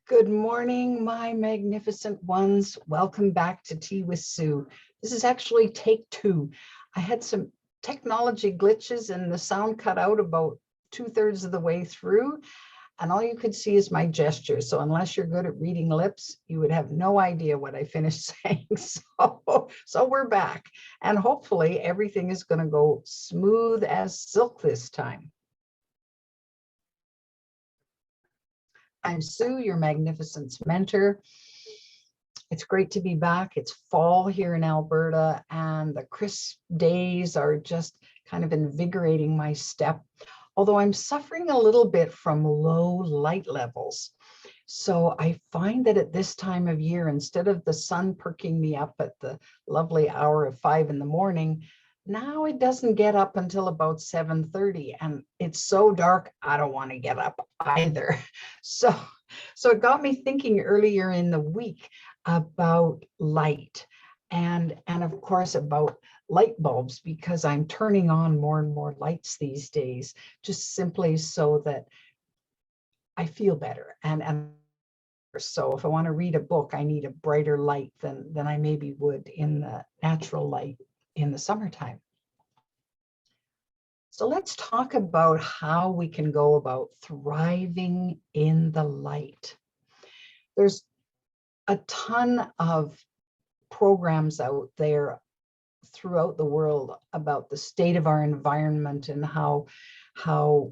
Good morning, my magnificent ones. Welcome back to Tea with Sue. This is actually take two. I had some technology glitches and the sound cut out about 2/3 of the way through, and all you could see is my gestures. So unless you're good at reading lips, you would have no idea what I finished saying. So we're back, and hopefully everything is going to go smooth as silk this time. I'm Sue, your magnificence mentor. It's great to be back. It's fall here in Alberta, and the crisp days are just kind of invigorating my step, although I'm suffering a little bit from low light levels. So I find that at this time of year, instead of the sun perking me up at the lovely hour of 5 in the morning, now it doesn't get up until about 7:30, and it's so dark, I don't want to get up either. So it got me thinking earlier in the week about light and of course about light bulbs, because I'm turning on more and more lights these days, just simply so that I feel better. And so if I want to read a book, I need a brighter light than I maybe would in the natural light in the summertime. So let's talk about how we can go about thriving in the light. There's a ton of programs out there throughout the world about the state of our environment and how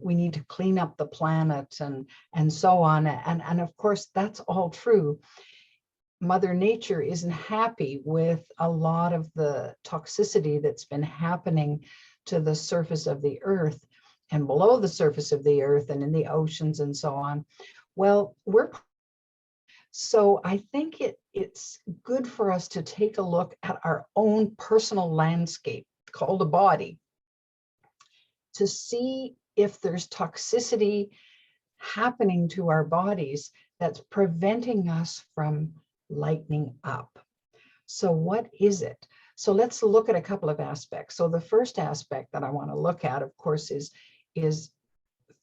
we need to clean up the planet and so on. And of course, that's all true. Mother Nature isn't happy with a lot of the toxicity that's been happening to the surface of the earth and below the surface of the earth and in the oceans and so on. Well, so I think it's good for us to take a look at our own personal landscape called a body to see if there's toxicity happening to our bodies that's preventing us from lightening up. So what is it? So let's look at a couple of aspects. So the first aspect that I want to look at, of course, is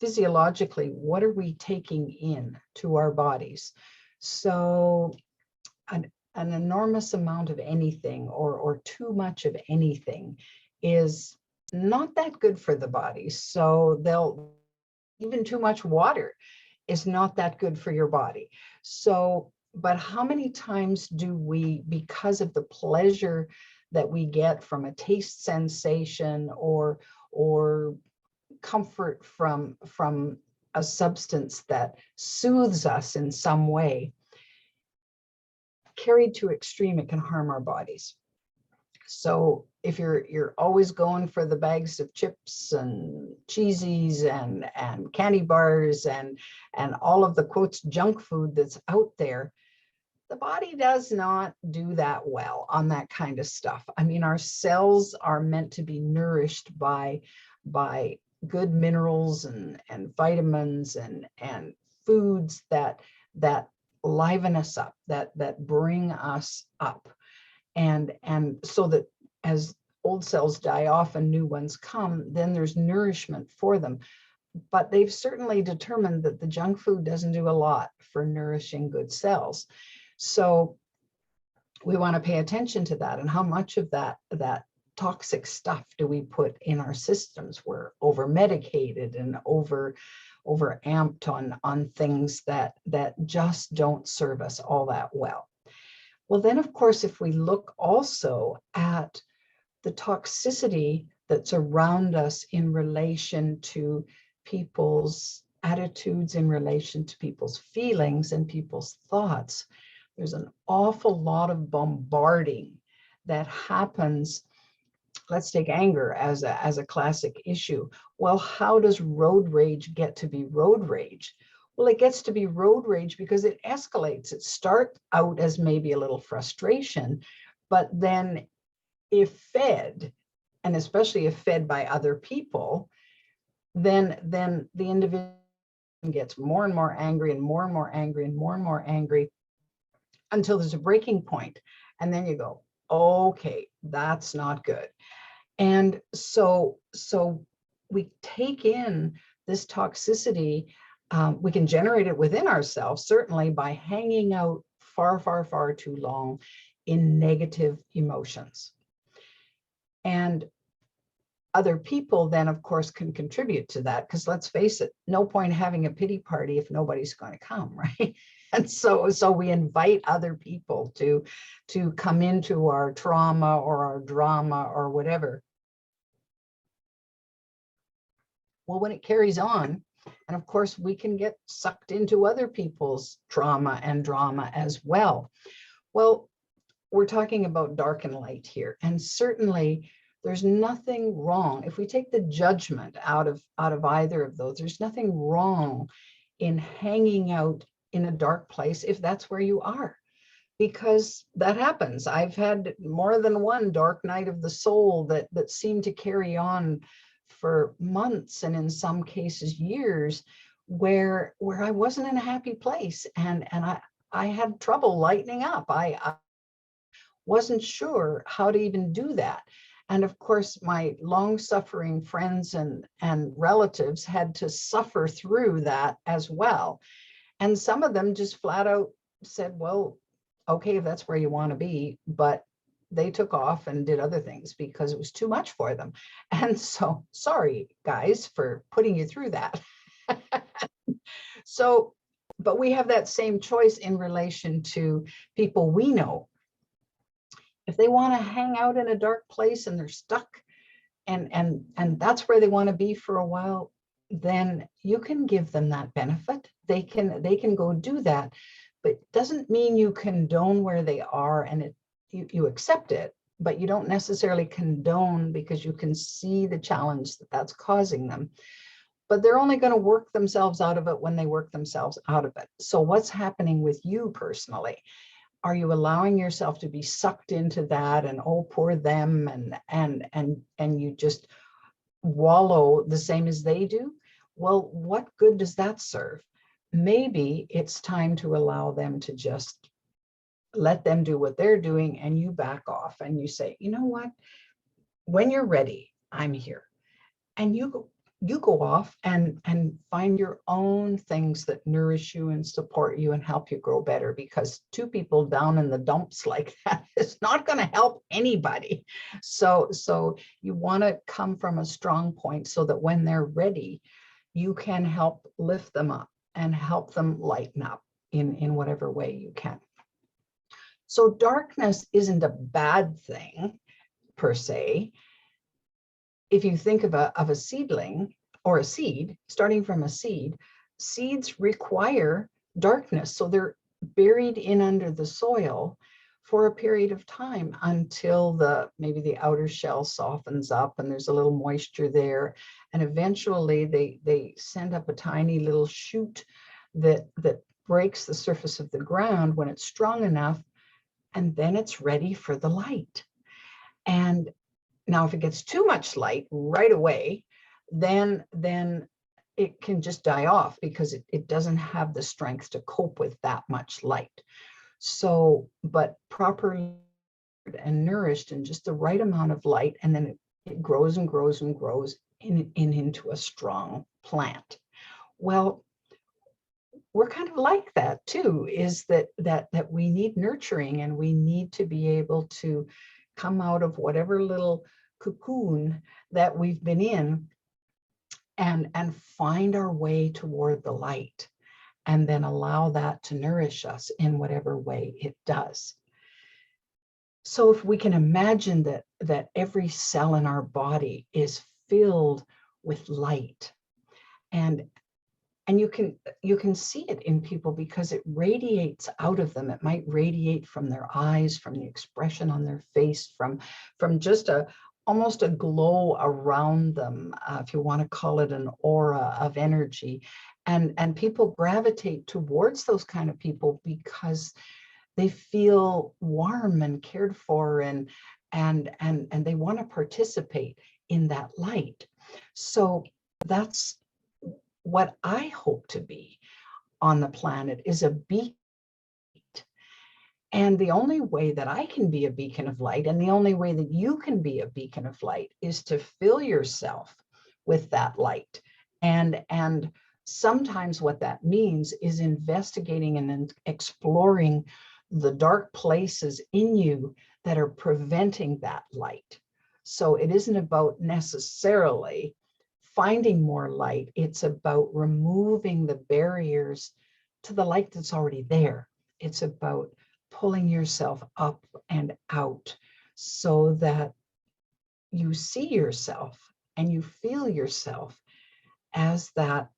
physiologically, what are we taking in to our bodies? So an enormous amount of anything or too much of anything is not that good for the body. So even too much water is not that good for your body. So, but how many times do we, because of the pleasure that we get from a taste sensation or comfort from a substance that soothes us in some way, carried to extreme, it can harm our bodies. So if you're always going for the bags of chips and cheesies and candy bars and all of the quotes junk food that's out there, the body does not do that well on that kind of stuff. I mean, our cells are meant to be nourished by good minerals and vitamins and foods that liven us up, that bring us up. And so that as old cells die off and new ones come, then there's nourishment for them. But they've certainly determined that the junk food doesn't do a lot for nourishing good cells. So we want to pay attention to that, and how much of that toxic stuff do we put in our systems? We're over medicated and over amped on things that just don't serve us all that well. Well, then, of course, if we look also at the toxicity that's around us in relation to people's attitudes, in relation to people's feelings and people's thoughts, there's an awful lot of bombarding that happens. Let's take anger as a classic issue. Well, how does road rage get to be road rage? Well, it gets to be road rage because it escalates. It starts out as maybe a little frustration, but then if fed, and especially if fed by other people, then the individual gets more and more angry and more and more angry and more and more angry until there's a breaking point. And then you go, okay, that's not good. And so we take in this toxicity We can generate it within ourselves, certainly by hanging out far, far, far too long in negative emotions. And other people then, of course, can contribute to that, because let's face it, no point having a pity party if nobody's going to come, right? And so we invite other people to come into our trauma or our drama or whatever. Well, when it carries on, and of course, we can get sucked into other people's trauma and drama as well. Well, we're talking about dark and light here, and certainly there's nothing wrong. If we take the judgment out of either of those, there's nothing wrong in hanging out in a dark place if that's where you are, because that happens. I've had more than one dark night of the soul that seemed to carry on for months, and in some cases years, where I wasn't in a happy place, and I had trouble lightening up. I wasn't sure how to even do that. And of course, my long-suffering friends and relatives had to suffer through that as well. And some of them just flat out said, well, okay, if that's where you want to be, but they took off and did other things because it was too much for them. And so, sorry, guys, for putting you through that. So, but we have that same choice in relation to people we know. If they want to hang out in a dark place and they're stuck, and that's where they want to be for a while, then you can give them that benefit. They can go do that, but doesn't mean you condone where they are, and you accept it, but you don't necessarily condone, because you can see the challenge that's causing them. But they're only going to work themselves out of it when they work themselves out of it. So what's happening with you personally? Are you allowing yourself to be sucked into that, and oh, poor them, and you just wallow the same as they do? Well, what good does that serve? Maybe it's time to allow them to just let them do what they're doing, and you back off and you say, you know what, when you're ready, I'm here. And you go off and find your own things that nourish you and support you and help you grow better, because two people down in the dumps like that is not going to help anybody. So you want to come from a strong point so that when they're ready, you can help lift them up and help them lighten up in whatever way you can. So darkness isn't a bad thing per se. If you think of a seedling or a seed, starting from a seed, seeds require darkness. So they're buried in under the soil for a period of time until maybe the outer shell softens up and there's a little moisture there. And eventually they send up a tiny little shoot that breaks the surface of the ground when it's strong enough, and then it's ready for the light. And now if it gets too much light right away, then it can just die off, because it doesn't have the strength to cope with that much light. So, but properly and nourished in just the right amount of light, and then it grows and grows and grows into a strong plant. Well, we're kind of like that too, is that we need nurturing, and we need to be able to come out of whatever little cocoon that we've been in and find our way toward the light, and then allow that to nourish us in whatever way it does. So if we can imagine that every cell in our body is filled with light, and you can see it in people because it radiates out of them. It might radiate from their eyes, from the expression on their face, from just almost a glow around them, if you want to call it an aura of energy. And people gravitate towards those kind of people because they feel warm and cared for, and they want to participate in that light. So that's what I hope to be on the planet, is a beacon. And the only way that I can be a beacon of light, and the only way that you can be a beacon of light, is to fill yourself with that light and sometimes what that means is investigating and exploring the dark places in you that are preventing that light. So it isn't about necessarily finding more light. It's about removing the barriers to the light that's already there. It's about pulling yourself up and out so that you see yourself and you feel yourself as that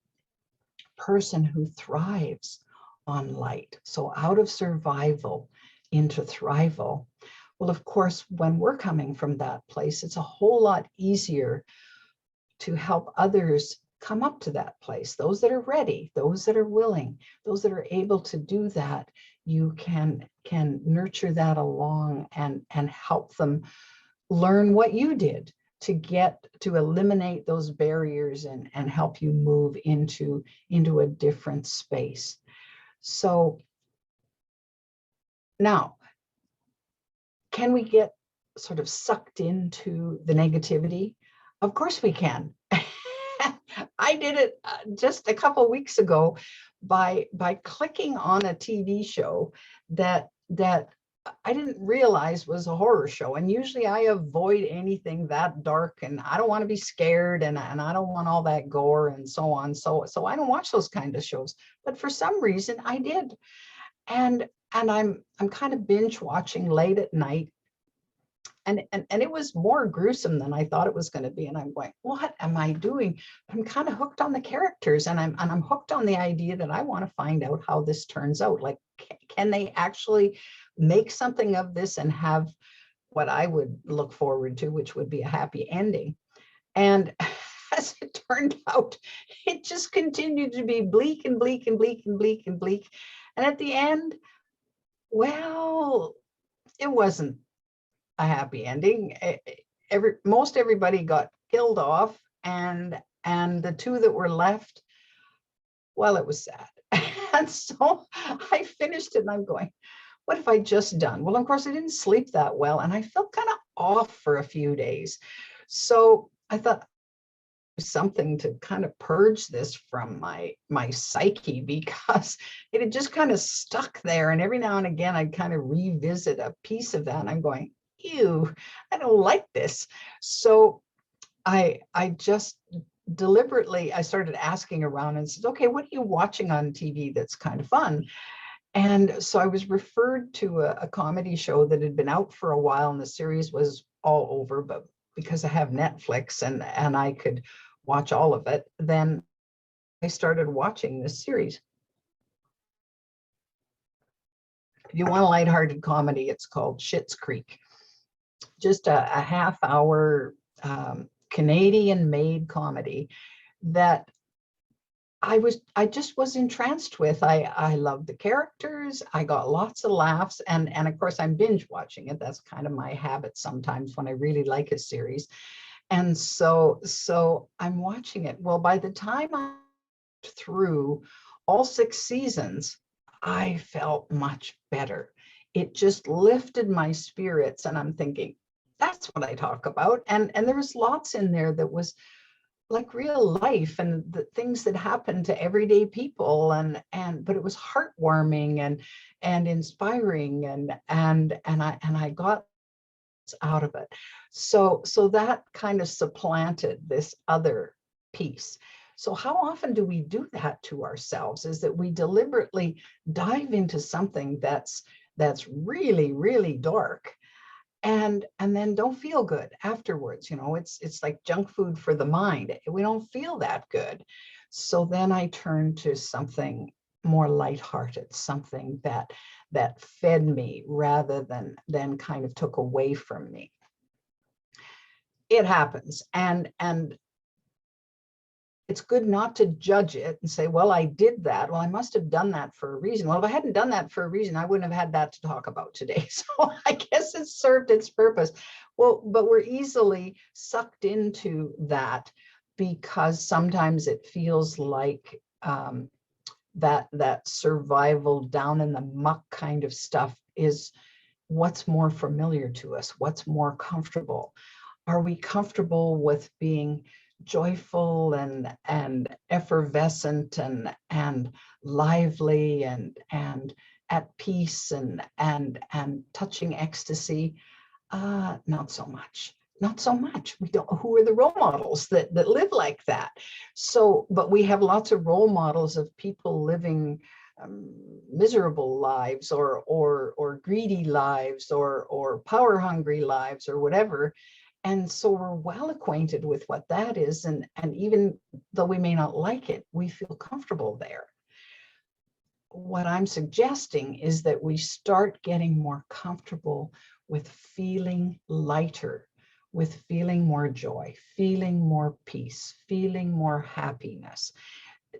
person who thrives on light. So out of survival into thrival. Well, of course, when we're coming from that place, it's a whole lot easier to help others come up to that place. Those that are ready, those that are willing, those that are able to do that, you can nurture that along and help them learn what you did to get to eliminate those barriers and help you move into a different space. So now, can we get sort of sucked into the negativity? Of course we can. I did it just a couple of weeks ago by clicking on a TV show that I didn't realize was a horror show. And usually I avoid anything that dark, and I don't want to be scared, and I don't want all that gore and so on. So I don't watch those kind of shows. But for some reason I did. And I'm kind of binge watching late at night. And it was more gruesome than I thought it was going to be. And I'm going, what am I doing? I'm kind of hooked on the characters, and I'm hooked on the idea that I want to find out how this turns out. Like, can they actually make something of this and have what I would look forward to, which would be a happy ending? And as it turned out, it just continued to be bleak and bleak and bleak and bleak and bleak. And at the end, well, it wasn't a happy ending. Most everybody got killed off, and the two that were left, well, it was sad. And so I finished it, and I'm going, what have I just done? Well, of course, I didn't sleep that well, and I felt kind of off for a few days. So I thought something to kind of purge this from my psyche, because it had just kind of stuck there. And every now and again, I'd kind of revisit a piece of that, and I'm going, ew, I don't like this. So I just deliberately, I started asking around and said, okay, what are you watching on TV that's kind of fun? And so I was referred to a comedy show that had been out for a while, and the series was all over, but because I have Netflix and I could watch all of it, then I started watching this series. If you want a lighthearted comedy, it's called Schitt's Creek. Just a half-hour Canadian-made comedy that I just was entranced with. I loved the characters. I got lots of laughs, and of course I'm binge watching it. That's kind of my habit sometimes when I really like a series. And so I'm watching it. Well, by the time I got through all 6 seasons, I felt much better. It just lifted my spirits, and I'm thinking, that's what I talk about. And there was lots in there that was like real life and the things that happen to everyday people, but it was heartwarming and inspiring, and I got out of it. So that kind of supplanted this other piece. So how often do we do that to ourselves? Is that we deliberately dive into something that's really, really dark, and then don't feel good afterwards. It's like junk food for the mind. We don't feel that good. So then I turn to something more lighthearted, something that fed me rather than kind of took away from me. It happens, and it's good not to judge it and say, well, I did that. Well, I must have done that for a reason. Well, if I hadn't done that for a reason, I wouldn't have had that to talk about today. So I guess it served its purpose. Well, but we're easily sucked into that because sometimes it feels like that survival down in the muck kind of stuff is what's more familiar to us, what's more comfortable. Are we comfortable with being joyful and effervescent and lively and at peace and touching ecstasy? Not so much. Not so much. We don't. Who are the role models that live like that? So, but we have lots of role models of people living miserable lives or greedy lives or power hungry lives or whatever. And so we're well acquainted with what that is. And even though we may not like it, we feel comfortable there. What I'm suggesting is that we start getting more comfortable with feeling lighter, with feeling more joy, feeling more peace, feeling more happiness.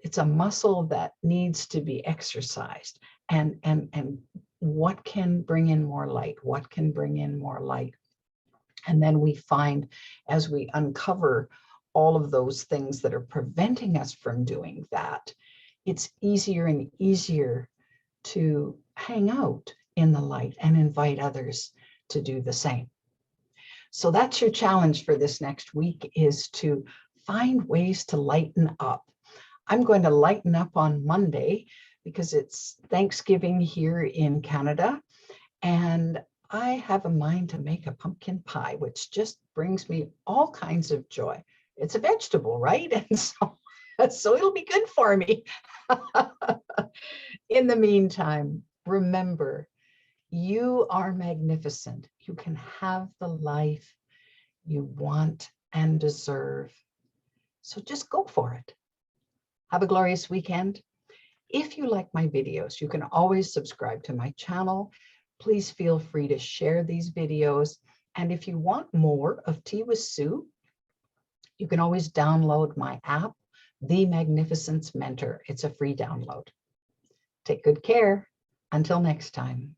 It's a muscle that needs to be exercised. And what can bring in more light? What can bring in more light? And then we find, as we uncover all of those things that are preventing us from doing that, it's easier and easier to hang out in the light and invite others to do the same. So that's your challenge for this next week, is to find ways to lighten up. I'm going to lighten up on Monday because it's Thanksgiving here in Canada, and I have a mind to make a pumpkin pie, which just brings me all kinds of joy. It's a vegetable, right? And so it'll be good for me. In the meantime, remember, you are magnificent. You can have the life you want and deserve. So just go for it. Have a glorious weekend. If you like my videos, you can always subscribe to my channel. Please feel free to share these videos. And if you want more of Tea with Sue, you can always download my app, The Magnificence Mentor. It's a free download. Take good care. Until next time.